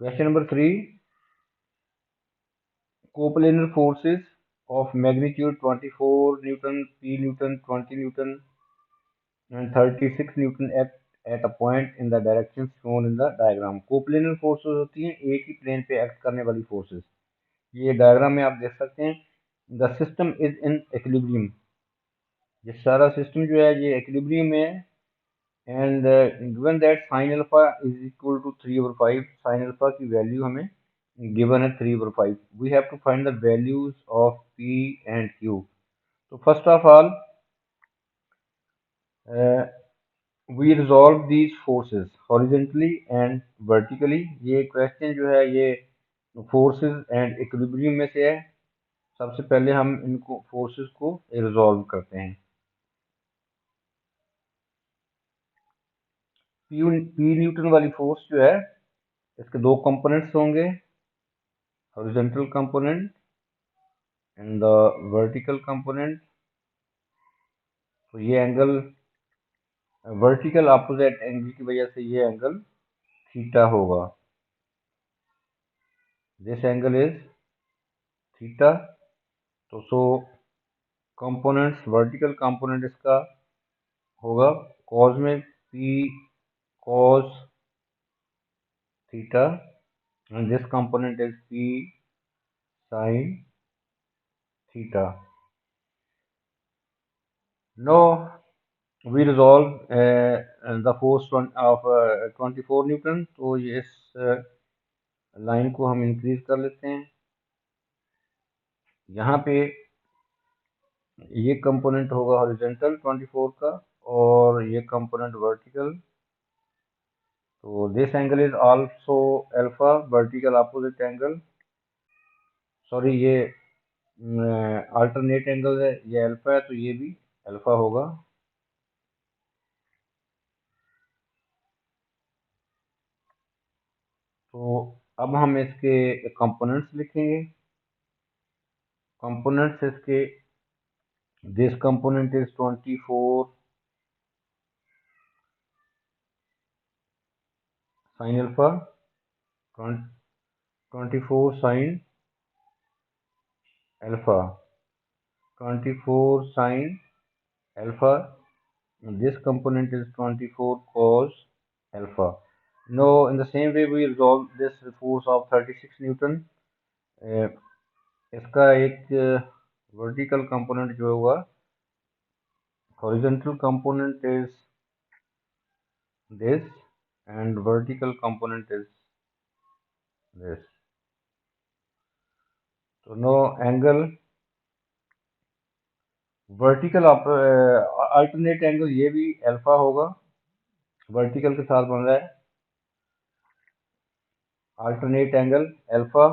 Question number 3. Coplanar forces of magnitude 24 Newton, P Newton, 20 Newton, and 36 Newton at a point in the direction shown in the diagram. Coplanar forces होती हैं एक ही plane पे act करने वाली forces. ये diagram में आप देख सकते हैं। The system is in equilibrium. ये सारा सिस्टम जो है ये इक्विलिब्रियम में है। And given that sine alpha is equal to 3/5। Sine alpha की वैल्यू हमें गिवन है 3/5। We have to find the values of P and Q. तो first of all we resolve these forces horizontally and vertically. ये question जो है ये forces and equilibrium में से है। सबसे पहले हम इनको फोर्सेस को रिजॉल्व करते हैं। पी न्यूटन वाली फोर्स जो है इसके दो कंपोनेंट्स होंगे, horizontal component and the vertical component. तो ये एंगल वर्टिकल अपोजिट एंगल की वजह से ये एंगल थीटा होगा। This angle is theta. तो सो कंपोनेंट्स वर्टिकल कंपोनेंट इसका होगा कॉस में P cos theta and this component is P sine theta. No we resolve the force of 24 newton. तो ये इस लाइन को हम इंक्रीज कर लेते हैं। यहाँ पे ये कंपोनेंट होगा हॉरिजॉन्टल 24 का और ये कंपोनेंट वर्टिकल। तो this angle is also alpha, vertical opposite angle. Sorry, ये अल्टरनेट एंगल है, ये अल्फा है तो ये भी अल्फा होगा। तो अब हम इसके कंपोनेंट्स लिखेंगे। कंपोनेंट्स इसके, this component is 24 sin alpha, 24 sin alpha, 24 sin alpha. This component is 24 cos alpha. Now, in the same way, we resolve this force of 36 Newton. इसका एक vertical component जो होगा, horizontal component is this and vertical component is this. So now angle vertical alternate angle ये भी alpha होगा, vertical के साथ बन रहा है अल्टरनेट एंगल अल्फा।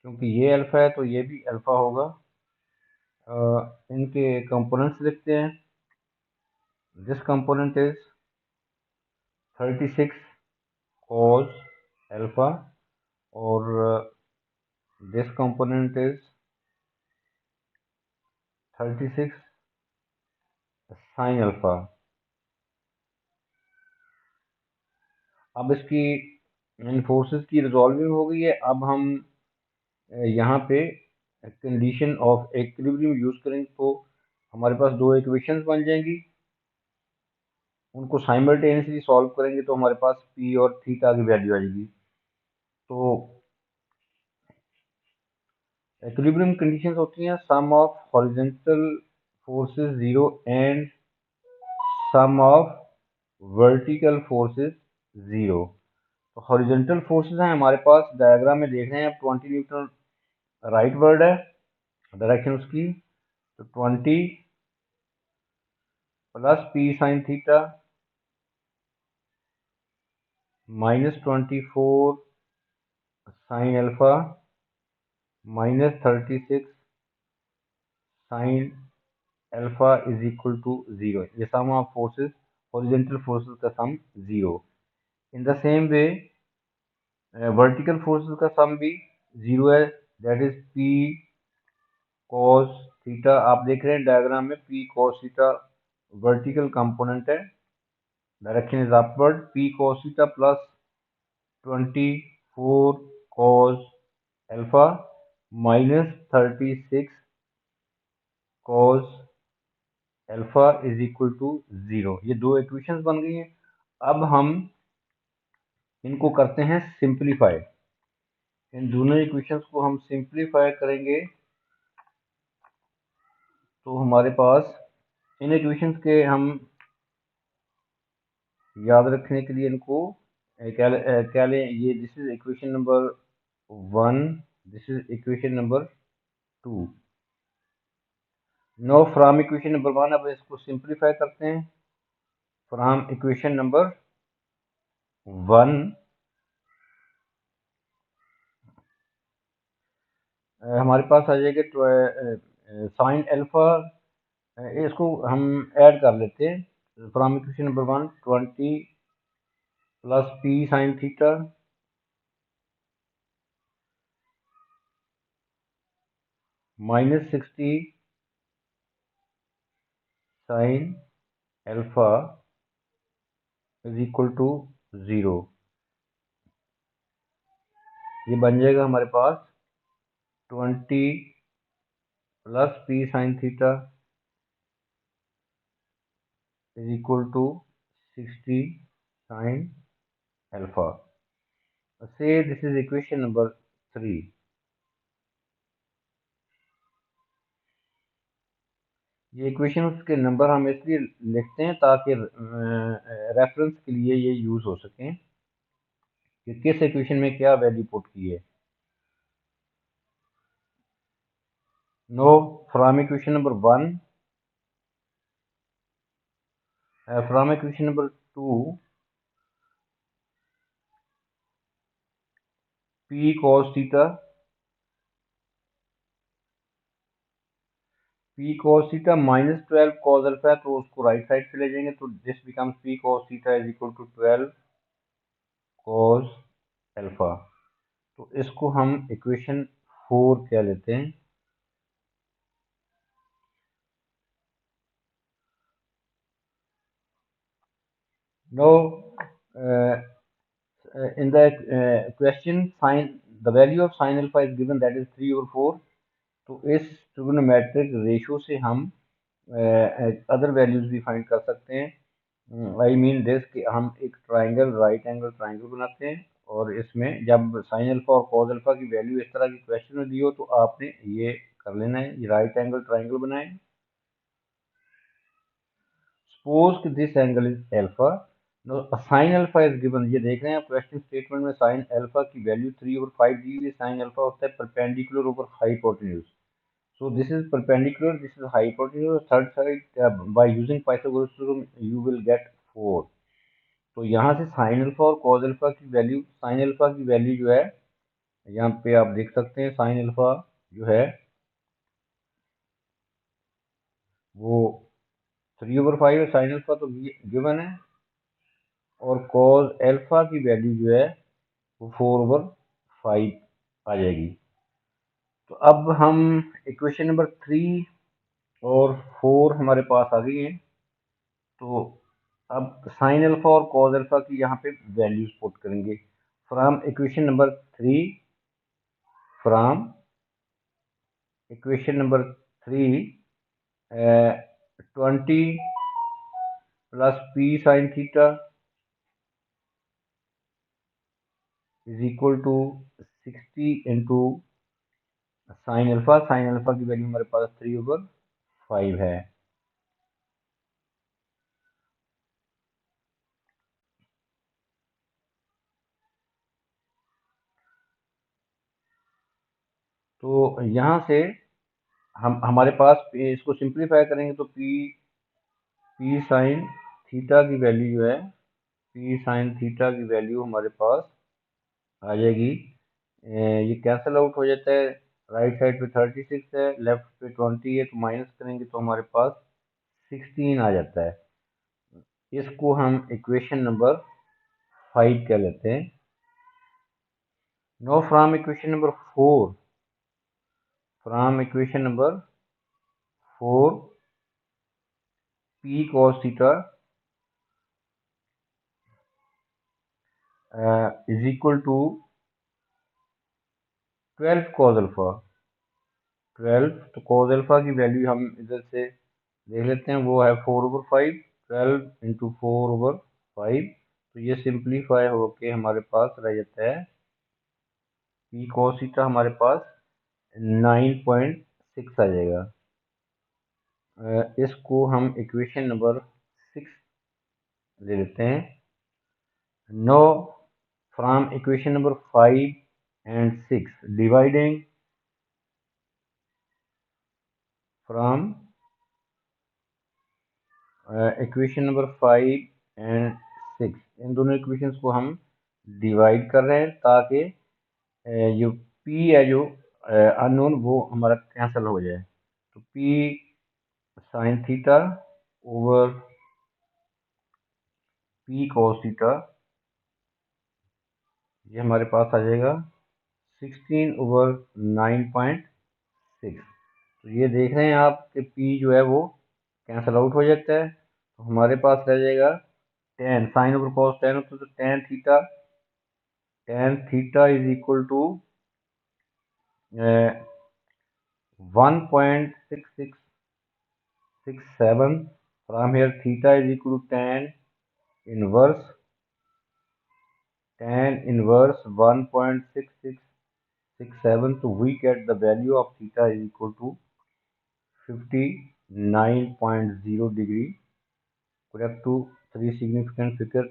क्योंकि ये अल्फा है तो ये भी अल्फा होगा। इनके कंपोनेंट्स लिखते हैं। This component is 36 cos alpha और this component is 36 sin alpha. अब इसकी इन फोर्सेस की रिजॉल्विंग हो गई है। अब हम यहाँ पे कंडीशन ऑफ इक्विलिब्रियम यूज करेंगे तो हमारे पास दो इक्वेशंस बन जाएंगी। उनको साइमल्टेनियसली सॉल्व करेंगे तो हमारे पास पी और थीटा की वैल्यू आ जाएगी। तो इक्विलिब्रियम कंडीशंस होती हैं sum of horizontal forces 0 and sum of vertical forces 0। तो हॉरिजॉन्टल फोर्सेस हैं हमारे पास, डायग्राम में देख रहे हैं आप 20 न्यूटन राइट वर्ड है डायरेक्शन उसकी। तो 20 plus P sine theta minus 24 sine alpha minus 36 sine alpha is equal to 0। ये sum of forces, horizontal forces का sum 0। In the same way vertical forces का सम भी 0 है, that is P cos theta. आप देख रहे हैं diagram में P cos theta vertical component है, direction is upward. P cos theta plus 24 cos alpha minus 36 cos alpha is equal to 0। ये दो इक्वेशंस बन गई हैं। अब हम इनको करते हैं सिंप्लीफाई। इन दोनों इक्वेशंस को हम सिंप्लीफाई करेंगे तो हमारे पास इन इक्वेशंस के हम याद रखने के लिए इनको क्या लें, ये this is equation number 1, this is equation number 2। No from equation number 1 अब इसको सिंप्लीफाई करते हैं। फ्रॉम इक्वेशन नंबर 1 हमारे पास आ जाएगा साइन अल्फा। इसको हम ऐड कर लेते हैं। From equation number 1 20 plus P sine theta minus 60 sine alpha is equal to 0। ये बन जाएगा हमारे पास 20 plus P sine theta is equal to 60 sine alpha. से दिस इज इक्वेशन नंबर 3। ये इक्वेशन के नंबर हम इसलिए लिखते हैं ताकि रेफरेंस के लिए ये यूज हो सकें कि किस इक्वेशन में क्या वैल्यू पुट की है। No from equation number 1 from equation number 2 P cos theta P cos theta minus 12 cos alpha है तो उसको राइट साइड पे ले जाएंगे तो this becomes P cos theta is equal to 12 cos alpha. तो इसको हम इक्वेशन 4 कह लेते हैं। No in the question sin the value of sin alpha is given that is 3 over 4। तो इस ट्रिग्नोमेट्रिक रेशियो से हम अदर वैल्यूज भी फाइंड कर सकते हैं। आई मीन दिस कि हम एक ट्राइंगल राइट एंगल ट्राइंगल बनाते हैं और इसमें जब साइन अल्फा और कॉस अल्फा की वैल्यू इस तरह की क्वेश्चन में दी हो तो आपने ये कर लेना है, ये राइट एंगल ट्राइंगल बनाए। Suppose this angle is alpha, sine alpha is given. ये देख रहे हैं आप क्वेश्चन स्टेटमेंट में साइन अल्फा की वैल्यू 3 over 5 दी हुई है। साइन अल्फा होता है perpendicular over hypotenuse. So this is perpendicular, this is hypotenuse, third side by using Pythagoras theorem you will get 4। तो यहाँ से sin अल्फा और cos अल्फा की वैल्यू, sin अल्फा की वैल्यू जो है यहाँ पे आप देख सकते हैं, sin अल्फा जो है वो 3 over 5 है, sin अल्फा तो गिवन है, और cos अल्फा की वैल्यू जो है वो 4 over 5 आ जाएगी। तो अब हम इक्वेशन नंबर 3 और 4 हमारे पास आ गई है। तो अब साइन अल्फा और कॉस अल्फा की यहाँ पे वैल्यूज पुट करेंगे। From equation number 3 from equation number 3 20 plus P sine theta is equal to 60 into sine alpha. Sine alpha की वैल्यू हमारे पास 3 over 5 है। तो यहाँ से हम हमारे पास इसको सिंप्लीफाई करेंगे तो पी साइन थीटा की वैल्यू जो है, पी साइन थीटा की वैल्यू हमारे पास आ जाएगी। ये कैंसिल आउट हो जाता है, राइट साइड पे 36 है, लेफ्ट पे 20 है, तो माइनस करेंगे तो हमारे पास 16 आ जाता है। इसको हम इक्वेशन नंबर 5 कह लेते हैं। No from equation number 4 from equation number 4 P cos theta is equal to 12 cos alpha. 12, तो cos अल्फा की वैल्यू हम इधर से देख लेते हैं, वो है 4/5। 12 × 4/5, तो ये सिंप्लीफाई होके हमारे पास रह जाता है पी cos थीटा हमारे पास 9.6 आ जाएगा। इसको हम इक्वेशन नंबर 6 ले लेते हैं। No from equation number 5 and 6 dividing from equation number 5 and 6, इन दोनों इक्वेशंस को हम डिवाइड कर रहे हैं ताकि जो पी है, जो अननोन, वो हमारा कैंसिल हो जाए। तो P sine theta over P cos theta, ये हमारे पास आ जाएगा 16/9.6। तो ये देख रहे हैं आप कि पी जो है वो कैंसिल आउट हो जाता है, तो हमारे पास रह जाएगा 10 साइन ओवर कॉस 10 होता है, तो tan theta is equal to 1.6667। From here theta is equal to inverse tan inverse 1.6667, so we get the value of theta is equal to 59.0 degree, correct to three significant figure,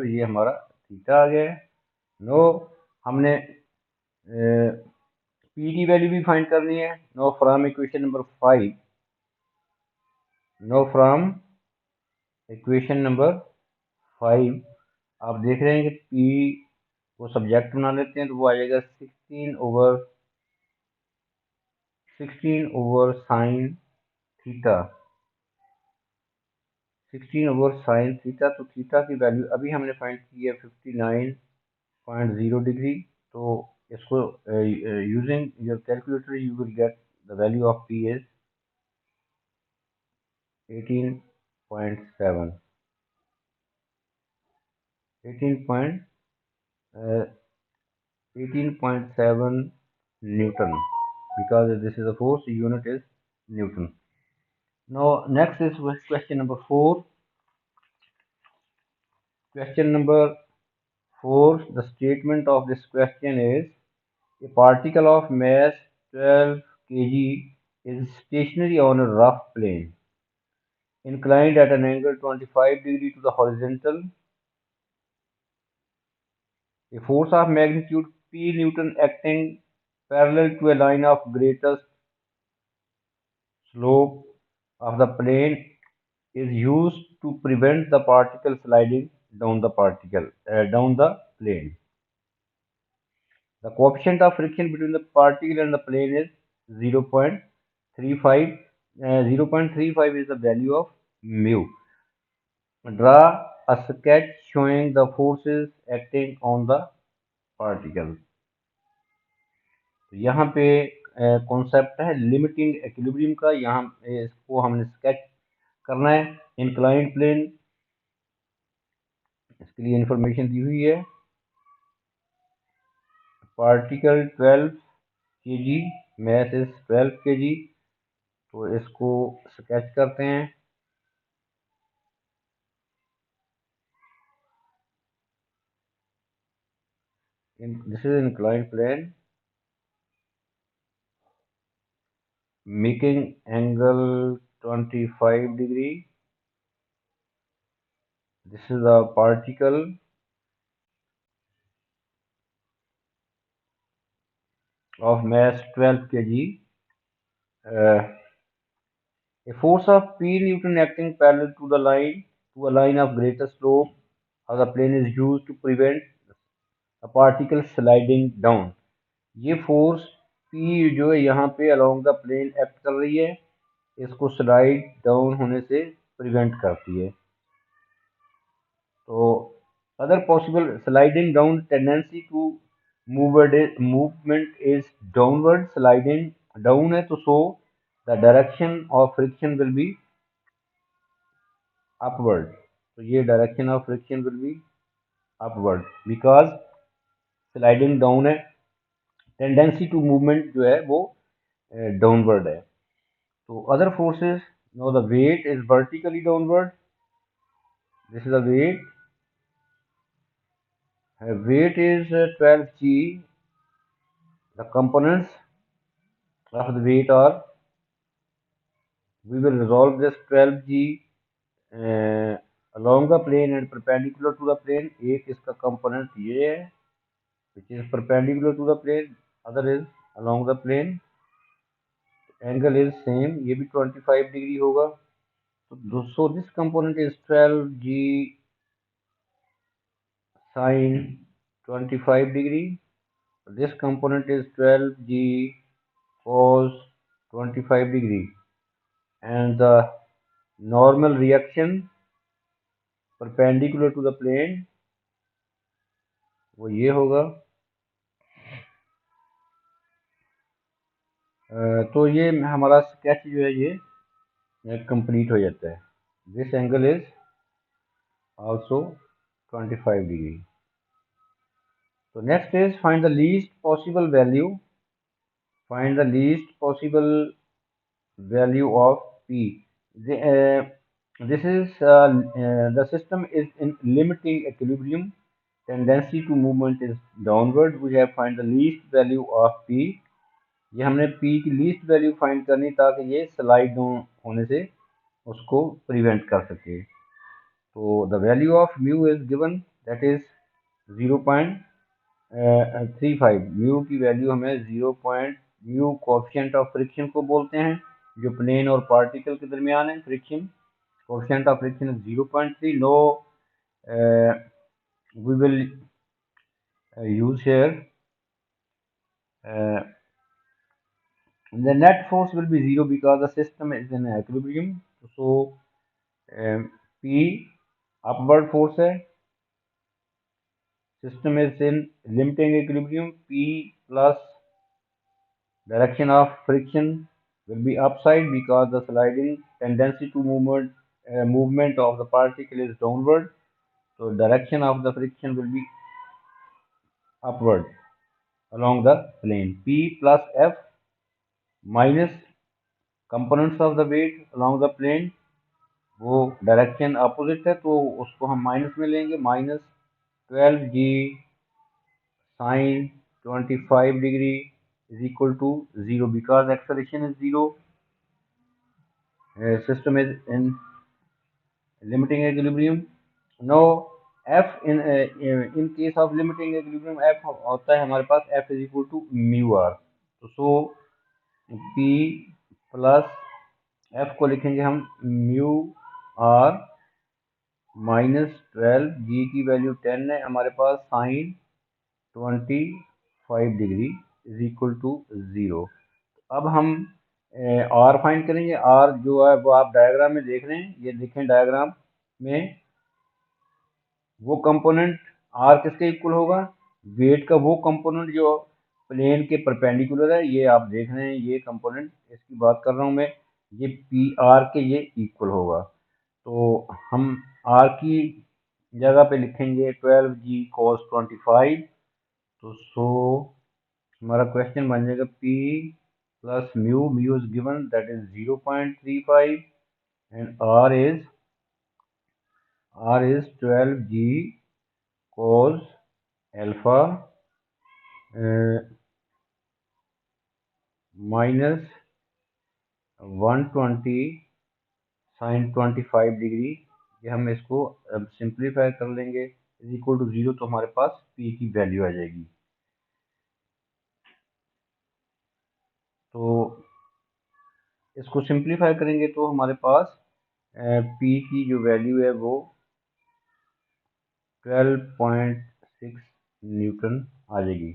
ये हमारा theta आ गया है। No हमने P की value भी find करनी है। No from equation number 5, no from equation number 5, आप देख रहे हैं कि पी को सब्जेक्ट बना लेते हैं, तो वो आ जाएगा 16 over sine theta. 16 over sine theta, तो थीटा की वैल्यू अभी हमने फाइंड की है 59.0 डिग्री। तो इसको using your calculator you will get the value of P is 18.7 18.7 Newton, because this is a force, unit is Newton. Now next is question number 4. Question number 4, the statement of this question is: a particle of mass 12 kg is stationary on a rough plane, inclined at an angle 25 degree to the horizontal. A force of magnitude P Newton acting parallel to a line of greatest slope of the plane is used to prevent the particle sliding down the plane. The coefficient of friction between the particle and the plane is 0.35. 0.35 is the value of mu. Draw a sketch showing the forces acting on the particle. तो यहाँ पे concept है limiting equilibrium का। यहाँ इसको हमने sketch करना है। इंक्लाइंड प्लेन, इसके लिए इंफॉर्मेशन दी हुई है। Particle 12 kg, mass is 12 kg, तो इसको स्केच करते हैं। This is inclined plane, making angle 25 degree. This is a particle of mass 12 kg. A force of P Newton acting parallel to a line of greater slope of the plane is used to prevent a particle sliding down. ये force P जो है यहाँ पे along the plane act कर रही है, इसको slide down होने से प्रिवेंट करती है। तो other possible sliding down tendency to movement is downward. Sliding down है, तो so the direction of friction will be upward, तो ये direction of friction will be upward because sliding down है, टेंडेंसी टू मूवमेंट जो है वो downward है। तो other forces, no the weight is vertically downward, this is the weight, weight is 12g, the components of the weight are, we will resolve this 12g along the plane and perpendicular to the plane. एक इसका component ये है which is perpendicular to the plane, other is along the plane, angle is same, ये भी 25 degree होगा। So this component is 12g sin 25 degree, this component is 12g cos 25 degree, and the normal reaction perpendicular to the plane वो ये होगा। तो ये हमारा sketch जो है ये कंप्लीट हो जाता है। This angle is also 25 degree. तो next is find the least possible value, find the least possible value of P. This is the system is in limiting equilibrium. Tendency to movement is downward. We have find the least value of P. ये हमने P की least value find करनी ताकि ये slide होने से उसको prevent कर सके। तो the value of mu is given, that is 0.35। Mu की वैल्यू हमें 0. म्यू कोएफिशिएंट ऑफ फ्रिक्शन को बोलते हैं जो प्लेन और पार्टिकल के दरमियान है। Friction coefficient of friction is 0.3। No we will use here the net force will be 0 because the system is in equilibrium. So P upward force है, system is in limiting equilibrium, P plus direction of friction will be upside because the sliding tendency to movement of the particle is downward. So direction of the friction will be upward along the plane. P plus F minus components of the weight along the plane, वो direction opposite है तो उसको हम minus में लेंगे। Minus 12g sin 25 degree is equal to 0 because acceleration is 0. System is in limiting equilibrium. Now F in case of limiting equilibrium F होता है हमारे पास F is equal to mu r। तो so P plus F को लिखेंगे हम mu r minus 12, जी की value 10 है हमारे पास, sine 25 degree is equal to 0। अब हम आर फाइंड करेंगे। आर जो है वो आप डायग्राम में देख रहे हैं, ये देखें डायग्राम में वो कंपोनेंट आर किसके इक्वल होगा, वेट का वो कंपोनेंट जो प्लेन के परपेंडिकुलर है। ये आप देख रहे हैं ये कंपोनेंट, इसकी बात कर रहा हूँ मैं, ये पी आर के ये इक्वल होगा। तो हम आर की जगह पे लिखेंगे 12g cos 25। तो सो हमारा क्वेश्चन बन जाएगा P plus mu, mu is given that is 0.35 and R is 12g cos alpha minus 120 sin 25 degree. ये हम इसको अब सिंप्लीफाई कर लेंगे, इज इक्वल टू 0, तो हमारे पास P की वैल्यू आ जाएगी। तो इसको सिंप्लीफाई करेंगे तो हमारे पास P की जो वैल्यू है वो 12.6 न्यूटन आ जाएगी।